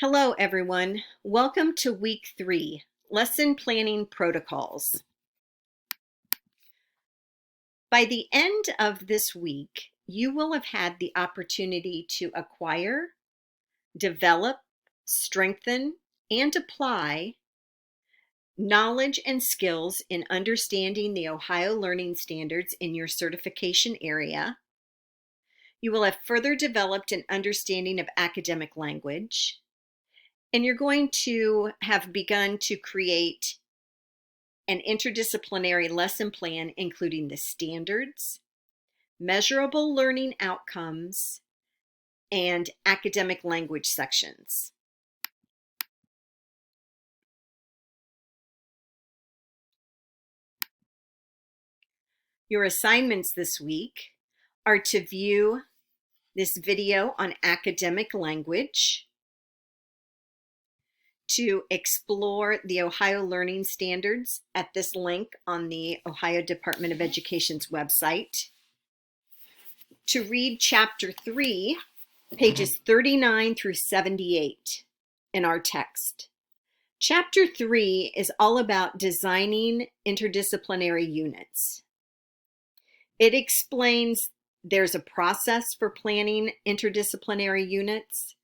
Hello, everyone. Welcome to week 3, lesson planning protocols. By the end of this week, you will have had the opportunity to acquire, develop, strengthen, and apply knowledge and skills in understanding the Ohio Learning Standards in your certification area. You will have further developed an understanding of academic language. And you're going to have begun to create an interdisciplinary lesson plan, including the standards, measurable learning outcomes, and academic language sections. Your assignments this week are to view this video on academic language, to explore the Ohio Learning Standards at this link on the Ohio Department of Education's website, to read Chapter 3, pages 39 through 78 in our text. Chapter 3 is all about designing interdisciplinary units. It explains there's a process for planning interdisciplinary units,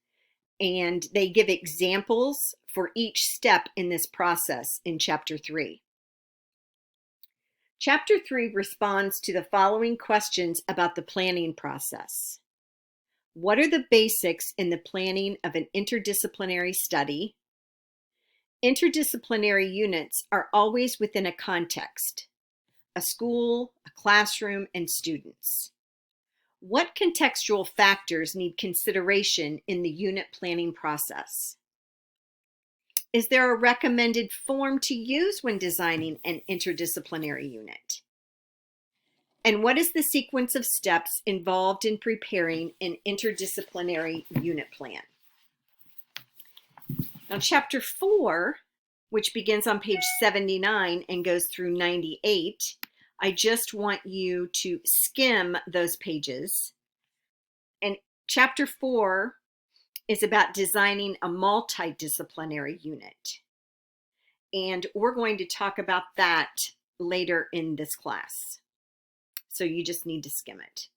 and they give examples for each step in this process in Chapter 3. Chapter 3 responds to the following questions about the planning process. What are the basics in the planning of an interdisciplinary study? Interdisciplinary units are always within a context, a school, a classroom, and students. What contextual factors need consideration in the unit planning process? Is there a recommended form to use when designing an interdisciplinary unit? And what is the sequence of steps involved in preparing an interdisciplinary unit plan? Now, Chapter 4, which begins on page 79 and goes through 98, I just want you to skim those pages. And Chapter 4 is about designing a multidisciplinary unit. And we're going to talk about that later in this class. So you just need to skim it.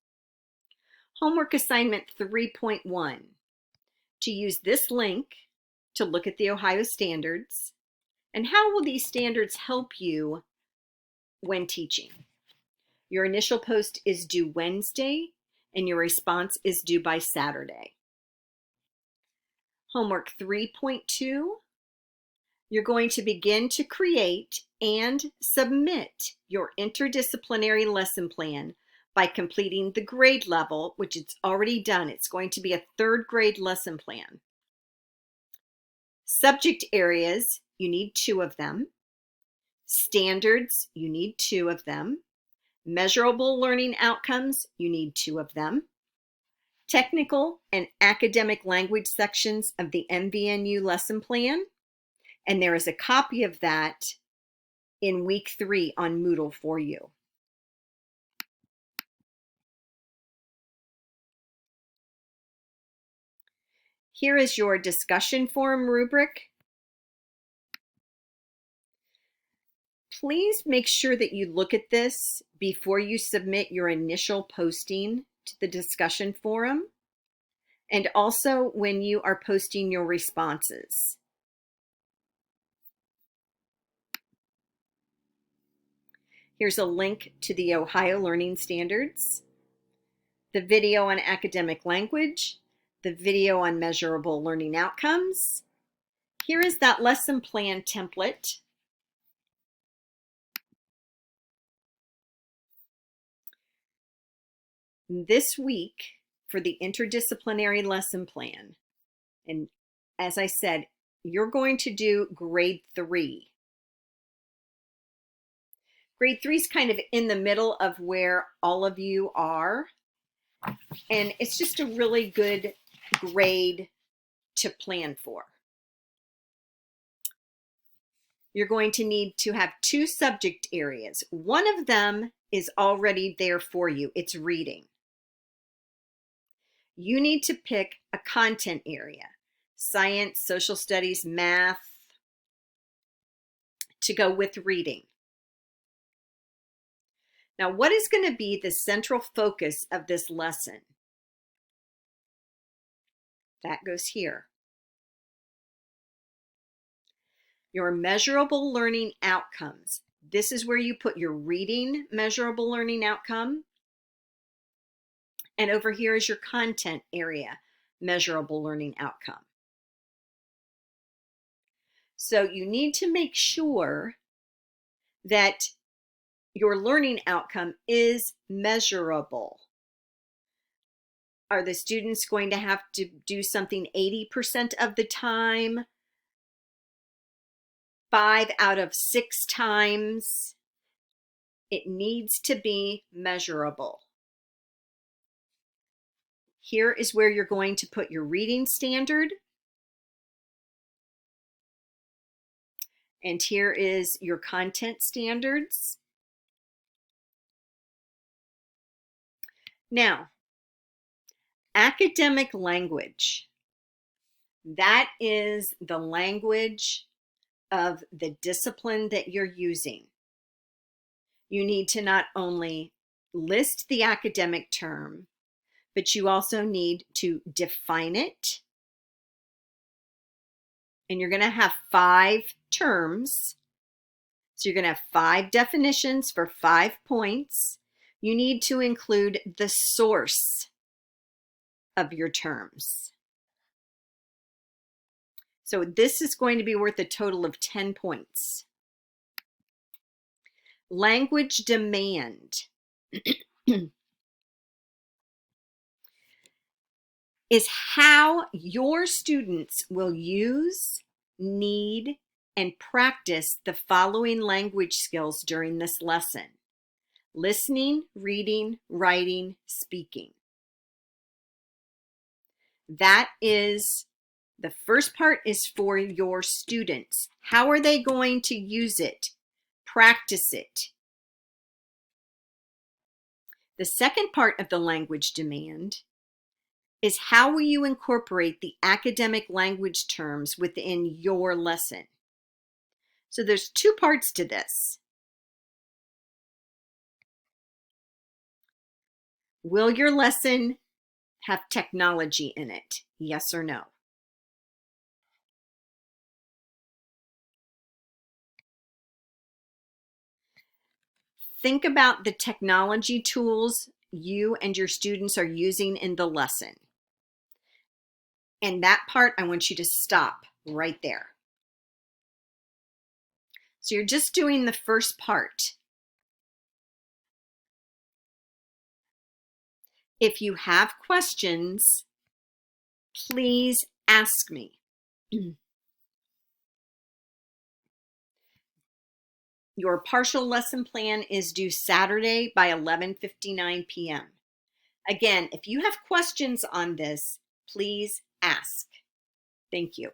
Homework assignment 3.1. To use this link to look at the Ohio standards, and how will these standards help you when teaching? Your initial post is due Wednesday, and your response is due by Saturday. Homework 3.2, you're going to begin to create and submit your interdisciplinary lesson plan by completing the grade level, which it's already done. It's going to be a 3rd grade lesson plan. Subject areas, you need 2 of them. Standards, you need 2 of them. Measurable learning outcomes, you need 2 of them. Technical and academic language sections of the MVNU lesson plan, and there is a copy of that in week 3 on Moodle for you. Here is your discussion forum rubric. Please make sure that you look at this before you submit your initial posting to the discussion forum, and also when you are posting your responses. Here's a link to the Ohio Learning Standards, the video on academic language, the video on measurable learning outcomes. Here is that lesson plan template. This week for the interdisciplinary lesson plan, and as I said, you're going to do grade 3. Grade 3 is kind of in the middle of where all of you are, and it's just a really good grade to plan for. You're going to need to have 2 subject areas. One of them is already there for you. It's reading. You need to pick a content area. science, social studies, math, to go with reading. Now, what is going to be the central focus of this lesson? That goes here. Your measurable learning outcomes. This is where you put your reading measurable learning outcome. And over here is your content area, measurable learning outcome. So you need to make sure that your learning outcome is measurable. Are the students going to have to do something 80% of the time? 5 out of 6 times? It needs to be measurable. Here is where you're going to put your reading standard. And here is your content standards. Now, academic language. That is the language of the discipline that you're using. You need to not only list the academic term, but you also need to define it. And you're going to have 5 terms. So you're going to have 5 definitions for 5 points. You need to include the source of your terms. So this is going to be worth a total of 10 points. Language demand is how your students will use, need, and practice the following language skills during this lesson: listening, reading, writing, speaking. That is, the first part is for your students. How are they going to use it, practice it? The second part of the language demand is how will you incorporate the academic language terms within your lesson? So there's 2 parts to this. Will your lesson have technology in it? Yes or no? Think about the technology tools you and your students are using in the lesson. And that part, I want you to stop right there. So you're just doing the first part. If you have questions, please ask me. Your partial lesson plan is due Saturday by 11:59 p.m. Again, if you have questions on this, please ask. Thank you.